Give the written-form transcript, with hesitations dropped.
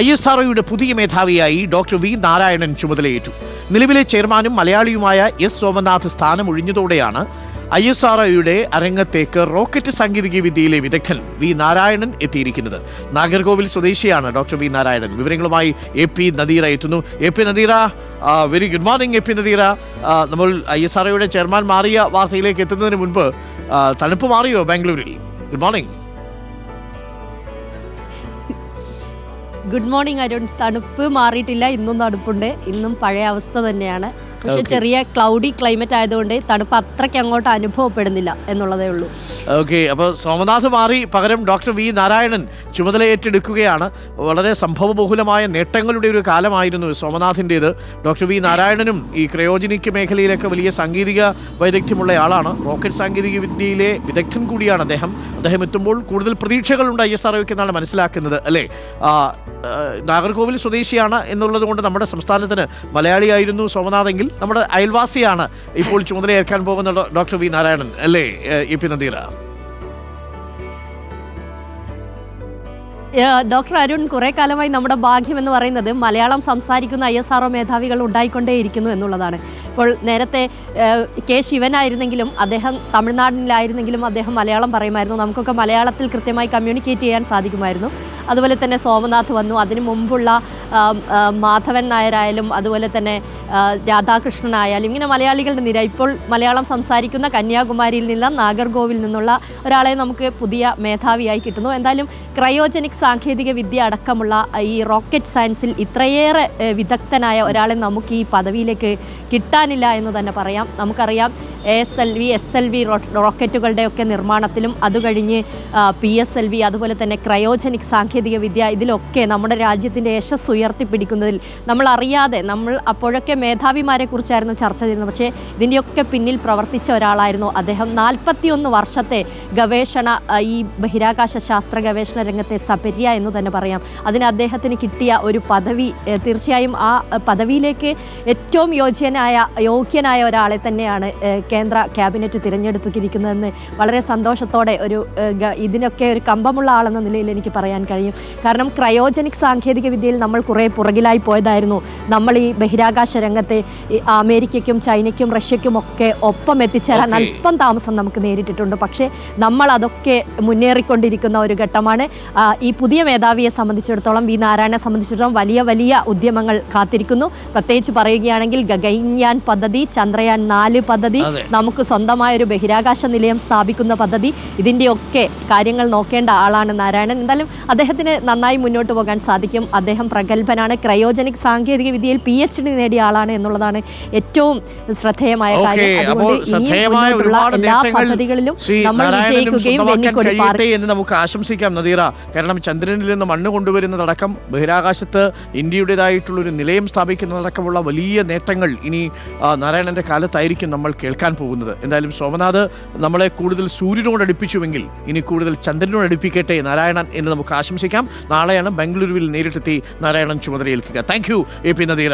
ISROയുടെ പുതിയ മേധാവിയായി doctor V Narayanan ചുമതലയേറ്റു. നിലവിലെ ചെയർമാനും മലയാളിയുമായ എസ് സോമനാഥ് സ്ഥാനമൊഴിഞ്ഞതോടെയാണ് ISROയുടെ അരങ്ങത്തേക്ക് റോക്കറ്റ് സാങ്കേതിക വിദ്യയിലെ വിദഗ്ധൻ വി നാരായണൻ എത്തിയിരിക്കുന്നത്. നാഗർകോവിൽ സ്വദേശിയാണ് ഡോക്ടർ വി നാരായണൻ. വിവരങ്ങളുമായി AP നദീറ എത്തുന്നു. AP Nadeera, very good morning AP Nadeera. നമ്മൾ ISROയുടെ ചെയർമാൻ മാറിയ വാർത്തയിലേക്ക് എത്തുന്നതിന് മുൻപ് തണുപ്പ് മാറിയോ ബാംഗ്ലൂരിൽ? Good morning. Good morning Arun. തണുപ്പ് മാറിയിട്ടില്ല, ഇന്നും തണുപ്പുണ്ട്. ഇന്നും പഴയ അവസ്ഥ തന്നെയാണ്. പക്ഷെ ചെറിയ ക്ലൗഡി ക്ലൈമറ്റ് ആയതുകൊണ്ട് തണുപ്പ് അത്രയ്ക്ക് അങ്ങോട്ട് അനുഭവപ്പെടുന്നില്ല എന്നുള്ളതേ ഉള്ളൂ. ഓക്കെ, അപ്പോൾ സോമനാഥ് മാറി പകരം ഡോക്ടർ വി നാരായണൻ ചുമതലയേറ്റെടുക്കുകയാണ്. വളരെ സംഭവബഹുലമായ നേട്ടങ്ങളുടെ ഒരു കാലമായിരുന്നു സോമനാഥിൻ്റേത്. ഡോക്ടർ വി നാരായണനും ഈ ക്രയോജനിക് മേഖലയിലൊക്കെ വലിയ സാങ്കേതിക വൈദഗ്ധ്യമുള്ള ആളാണ്. റോക്കറ്റ് സാങ്കേതിക വിദ്യയിലെ വിദഗ്ധൻ കൂടിയാണ് അദ്ദേഹം എത്തുമ്പോൾ കൂടുതൽ പ്രതീക്ഷകളുണ്ട് ISROയ്ക്ക് എന്നാണ് മനസ്സിലാക്കുന്നത്, അല്ലേ? നാഗർകോവിൽ സ്വദേശിയാണ് എന്നുള്ളത് കൊണ്ട് നമ്മുടെ സംസ്ഥാനത്തിന് മലയാളിയായിരുന്നു സോമനാഥെങ്കിൽ നമ്മുടെ അയൽവാസിയാണ് ഇപ്പോൾ ചുമതലയേൽക്കാൻ പോകുന്ന ഡോക്ടർ വി നാരായണൻ, അല്ലേ AP നദീറ? ഡോക്ടർ അരുൺ, കുറേ കാലമായി നമ്മുടെ ഭാഗ്യം എന്ന് പറയുന്നത് മലയാളം സംസാരിക്കുന്ന ISRO മേധാവികൾ ഉണ്ടായിക്കൊണ്ടേയിരിക്കുന്നു എന്നുള്ളതാണ്. ഇപ്പോൾ നേരത്തെ K ശിവനായിരുന്നെങ്കിലും അദ്ദേഹം തമിഴ്നാട്ടിലായിരുന്നെങ്കിലും അദ്ദേഹം മലയാളം പറയുമായിരുന്നു. നമുക്കൊക്കെ മലയാളത്തിൽ കൃത്യമായി കമ്മ്യൂണിക്കേറ്റ് ചെയ്യാൻ സാധിക്കുമായിരുന്നു. അതുപോലെ തന്നെ സോമനാഥ് വന്നു. അതിനു മുമ്പുള്ള മാധവൻ നായരായാലും അതുപോലെ തന്നെ രാധാകൃഷ്ണനായാലും ഇങ്ങനെ മലയാളികളുടെ നിര. ഇപ്പോൾ മലയാളം സംസാരിക്കുന്ന കന്യാകുമാരിയിൽ നിന്ന് നാഗർകോവിൽ നിന്നുള്ള ഒരാളെ നമുക്ക് പുതിയ മേധാവിയായി കിട്ടുന്നു. എന്തായാലും ക്രയോജനിക് സാങ്കേതിക വിദ്യ അടക്കമുള്ള ഈ റോക്കറ്റ് സയൻസിൽ ഇത്രയേറെ വിദഗ്ധനായ ഒരാളെ നമുക്ക് ഈ പദവിയിലേക്ക് കിട്ടാനില്ല എന്ന് തന്നെ പറയാം. നമുക്കറിയാം ASLV SLV റോക്കറ്റുകളുടെയൊക്കെ നിർമ്മാണത്തിലും അതുകഴിഞ്ഞ് PSLV അതുപോലെ തന്നെ ക്രയോജനിക് സാങ്കേതിക വിദ്യ ഇതിലൊക്കെ നമ്മുടെ രാജ്യത്തിൻ്റെ യശസ് ഉയർത്തിപ്പിടിക്കുന്നതിൽ നമ്മളറിയാതെ നമ്മൾ അപ്പോഴൊക്കെ മേധാവിമാരെ കുറിച്ചായിരുന്നു ചർച്ച ചെയ്യുന്നത്. പക്ഷേ ഇതിൻ്റെയൊക്കെ പിന്നിൽ പ്രവർത്തിച്ച ഒരാളായിരുന്നു അദ്ദേഹം. 41 വർഷത്തെ ഗവേഷണ ഈ ബഹിരാകാശ ശാസ്ത്ര ഗവേഷണ രംഗത്തെ സപര്യ എന്ന് തന്നെ പറയാം. അതിന് അദ്ദേഹത്തിന് കിട്ടിയ ഒരു പദവി, തീർച്ചയായും ആ പദവിയിലേക്ക് ഏറ്റവും യോഗ്യനായ ഒരാളെ തന്നെയാണ് കേന്ദ്ര ക്യാബിനറ്റ് തിരഞ്ഞെടുത്തിരിക്കുന്നതെന്ന് വളരെ സന്തോഷത്തോടെ ഇതിനൊക്കെ ഒരു കമ്പമുള്ള ആളെന്ന നിലയിൽ എനിക്ക് പറയാൻ കഴിയും. കാരണം ക്രയോജനിക് സാങ്കേതിക വിദ്യയിൽ നമ്മൾ കുറേ പുറകിലായി പോയതായിരുന്നു. നമ്മൾ ഈ ബഹിരാകാശ രംഗത്തെ അമേരിക്കയ്ക്കും ചൈനയ്ക്കും റഷ്യയ്ക്കും ഒക്കെ ഒപ്പം എത്തിച്ചേരാൻ അല്പം താമസം നമുക്ക് നേരിട്ടിട്ടുണ്ട്. പക്ഷേ നമ്മൾ അതൊക്കെ മുന്നേറിക്കൊണ്ടിരിക്കുന്ന ഒരു ഘട്ടമാണ്. ഈ പുതിയ മേധാവിയെ സംബന്ധിച്ചിടത്തോളം, വി നാരായണനെ സംബന്ധിച്ചിടത്തോളം വലിയ വലിയ ഉദ്യമങ്ങൾ കാത്തിരിക്കുന്നു. പ്രത്യേകിച്ച് പറയുകയാണെങ്കിൽ ഗഗൻയാൻ പദ്ധതി, ചന്ദ്രയാൻ 4 പദ്ധതി, നമുക്ക് സ്വന്തമായൊരു ബഹിരാകാശ നിലയം സ്ഥാപിക്കുന്ന പദ്ധതി, ഇതിൻ്റെയൊക്കെ കാര്യങ്ങൾ നോക്കേണ്ട ആളാണ് നാരായണൻ. എന്തായാലും അദ്ദേഹത്തിന് നന്നായി മുന്നോട്ട് പോകാൻ സാധിക്കും. അദ്ദേഹം പ്രഗത്ഭനാണ്. ക്രയോജനിക് സാങ്കേതിക വിദ്യയിൽ PhD നേടിയ ആളാണ് എന്നുള്ളതാണ് ഏറ്റവും ശ്രദ്ധേയമായ കാര്യം. അതുകൊണ്ട് ഇനിയും മുന്നോട്ടുള്ള എല്ലാ പദ്ധതികളിലും നമ്മൾ വിജയിക്കുകയും എന്ന് നമുക്ക് ആശംസിക്കാം നദീറ. കാരണം ചന്ദ്രനിൽ നിന്ന് മണ്ണ് കൊണ്ടുവരുന്നതടക്കം ബഹിരാകാശത്ത് ഇന്ത്യയുടേതായിട്ടുള്ളൊരു നിലയം സ്ഥാപിക്കുന്നതടക്കമുള്ള വലിയ നേട്ടങ്ങൾ ഇനി നാരായണന്റെ കാലത്തായിരിക്കും നമ്മൾ കേൾക്കാൻ പോകുന്നത്. എന്തായാലും സോമനാഥ് നമ്മളെ കൂടുതൽ സൂര്യനോട് അടുപ്പിച്ചുവെങ്കിൽ ഇനി കൂടുതൽ ചന്ദ്രനോട് അടുപ്പിക്കട്ടെ നാരായണൻ എന്ന് നമുക്ക് ആശംസിക്കാം. നാളെയാണ് ബംഗളൂരുവിൽ നേരിട്ടെത്തി നാരായണൻ ചുമതലയേൽക്കുക. Thank you AP Nadeera.